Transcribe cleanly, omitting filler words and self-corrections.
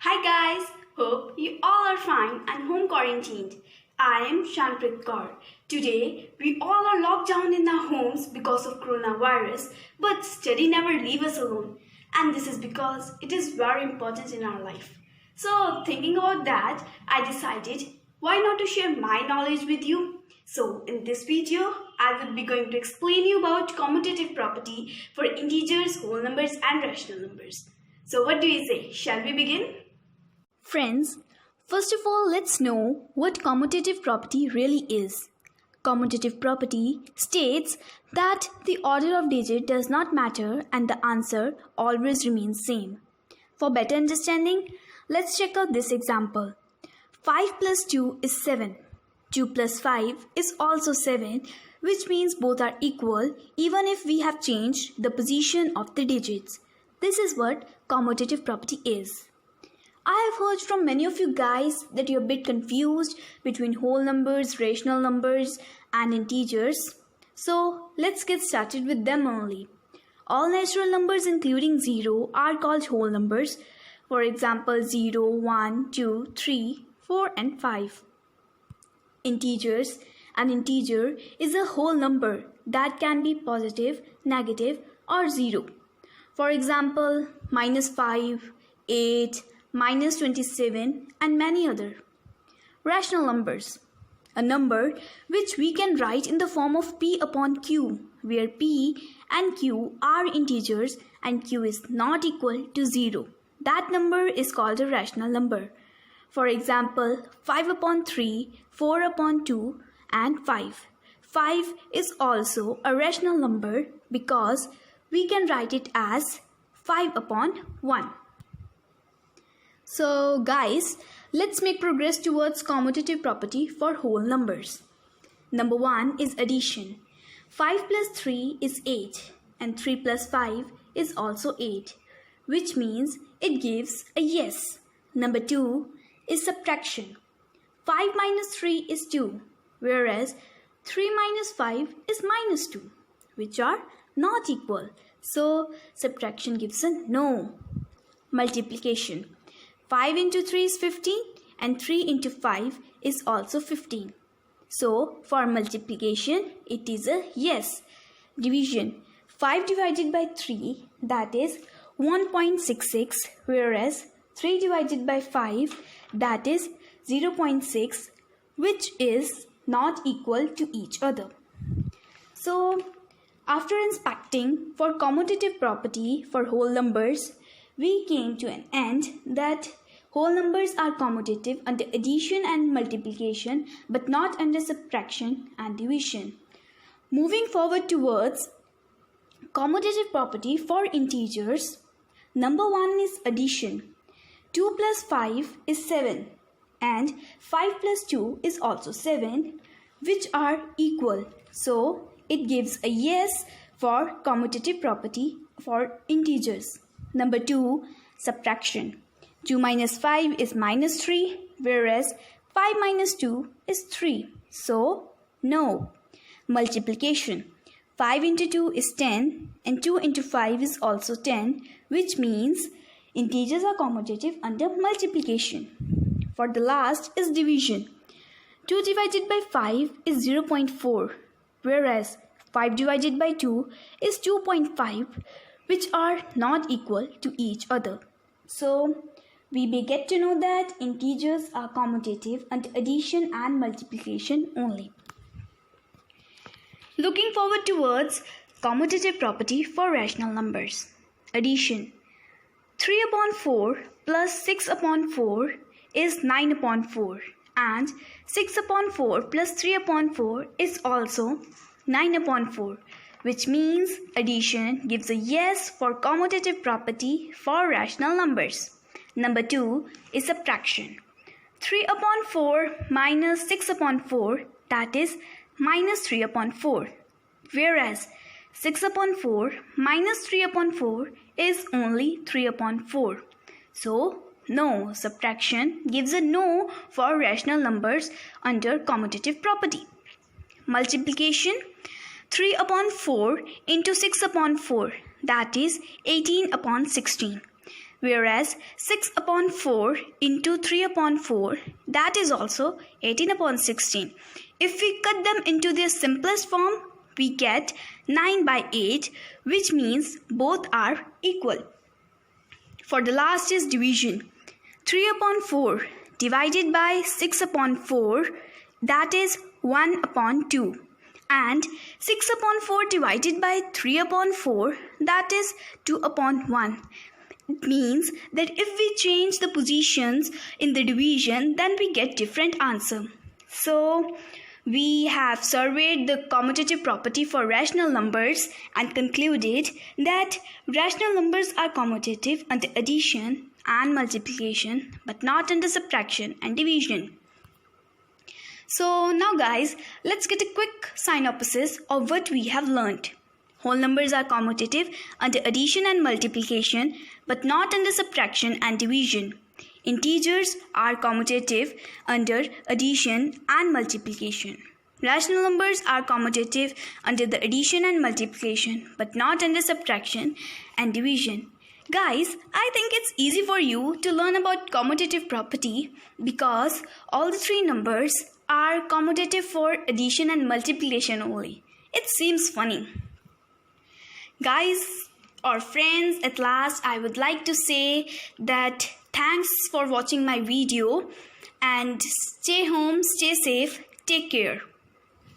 Hi guys, hope you all are fine and home quarantined. I am Shanpreet kaur. Today, we all are locked down in our homes because of coronavirus, but study never leave us alone. And this is because it is very important in our life. So, thinking about that, I decided why not to share my knowledge with you. So, in this video, I will be going to explain you about commutative property for integers, whole numbers and rational numbers. So, what do you say? Shall we begin? Friends, first of all, let's know what commutative property really is. Commutative property states that the order of digit does not matter and the answer always remains same. For better understanding, let's check out this example. 5 plus 2 is 7. 2 plus 5 is also 7, which means both are equal even if we have changed the position of the digits. This is what commutative property is. I have heard from many of you guys that you're a bit confused between whole numbers, rational numbers and integers. So let's get started with them only. All natural numbers including 0 are called whole numbers. For example, 0, 1, 2, 3, 4 and 5. Integers. An integer is a whole number that can be positive, negative or 0. For example, -5, 8, -27 and many other. Rational numbers. A number which we can write in the form of p upon q, where p and q are integers and q is not equal to 0. That number is called a rational number. For example, 5 upon 3, 4 upon 2 and 5. 5 is also a rational number because we can write it as 5 upon 1. So guys, let's make progress towards commutative property for whole numbers. Number 1 is addition. 5 plus 3 is 8 and 3 plus 5 is also 8, which means it gives a yes. Number 2 is subtraction. 5 minus 3 is 2, whereas 3 minus 5 is -2, which are not equal. So subtraction gives a no. Multiplication. 5 into 3 is 15 and 3 into 5 is also 15. So for multiplication, it is a yes. Division. 5 divided by 3, that is 1.66, whereas 3 divided by 5, that is 0.6, which is not equal to each other. So after inspecting for commutative property for whole numbers, we came to an end that whole numbers are commutative under addition and multiplication but not under subtraction and division. Moving forward towards commutative property for integers, number 1 is addition. 2 plus 5 is 7 and 5 plus 2 is also 7, which are equal. So it gives a yes for commutative property for integers. Number 2, subtraction. 2 minus 5 is -3, whereas 5 minus 2 is 3. So, no. Multiplication. 5 into 2 is 10 and 2 into 5 is also 10, which means integers are commutative under multiplication. For the last is division. 2 divided by 5 is 0.4, whereas 5 divided by 2 is 2.5, which are not equal to each other. So, we may get to know that integers are commutative under addition and multiplication only. Looking forward towards commutative property for rational numbers. Addition. 3 upon 4 plus 6 upon 4 is 9 upon 4 and 6 upon 4 plus 3 upon 4 is also 9 upon 4, which means addition gives a yes for commutative property for rational numbers. Number 2 is subtraction. 3 upon 4 minus 6 upon 4, that is -3 upon 4, whereas 6 upon 4 minus 3 upon 4 is only 3 upon 4. So, no, subtraction gives a no for rational numbers under commutative property. Multiplication. 3 upon 4 into 6 upon 4, that is 18 upon 16. whereas 6 upon 4 into 3 upon 4, that is also 18 upon 16. If we cut them into their simplest form, we get 9 by 8, which means both are equal. For the last is division. 3 upon 4 divided by 6 upon 4, that is 1 upon 2. And 6 upon 4 divided by 3 upon 4, that is 2 upon 1. It means that if we change the positions in the division, then we get different answer. So we have surveyed the commutative property for rational numbers and concluded that rational numbers are commutative under addition and multiplication, but not under subtraction and division. So now guys, let's get a quick synopsis of what we have learned. Whole numbers are commutative under addition and multiplication, but not under subtraction and division. Integers are commutative under addition and multiplication. Rational numbers are commutative under the addition and multiplication, but not under subtraction and division. Guys, I think it's easy for you to learn about commutative property because all the three numbers are commutative for addition and multiplication only. It seems funny. Guys or friends, at last I would like to say that thanks for watching my video and stay home, stay safe, take care.